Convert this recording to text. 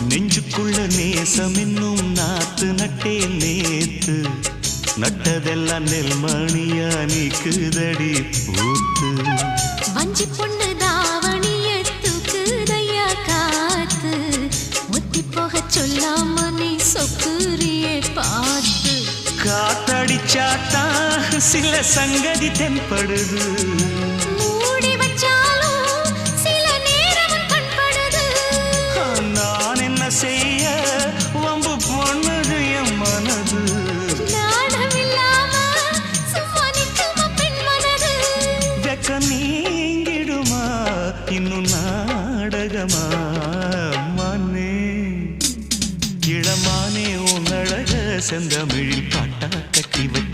நெஞ்சுக்குள்ள நேசம் என்னும் நாத்து நட்டே நேத்து நட்டதெல்லாம் நெல்மணியா நீக்குதடி பூத்து வஞ்சி பொண்ணு தாவணிய தூக்குதையா காத்து முத்தி போக சொல்லாம நீ சொக்குரியே பார்த்து காத்தடிச்சாத்தா சில சங்கதி தென்படுது மூடி வச்சாலும் சில நேரம் கண்படுது நான் என்ன செய்ய வம்பு பொண்ணுது என் மனது நாணம் இல்லாம சும்மா நிற்குமா பெண் மனது வெக்க நீங்கிடுமா இன்னும் நாடகமா மானே இளமானே உன் அழக செந்தமிழில் பாட்டா கட்டி வைக்க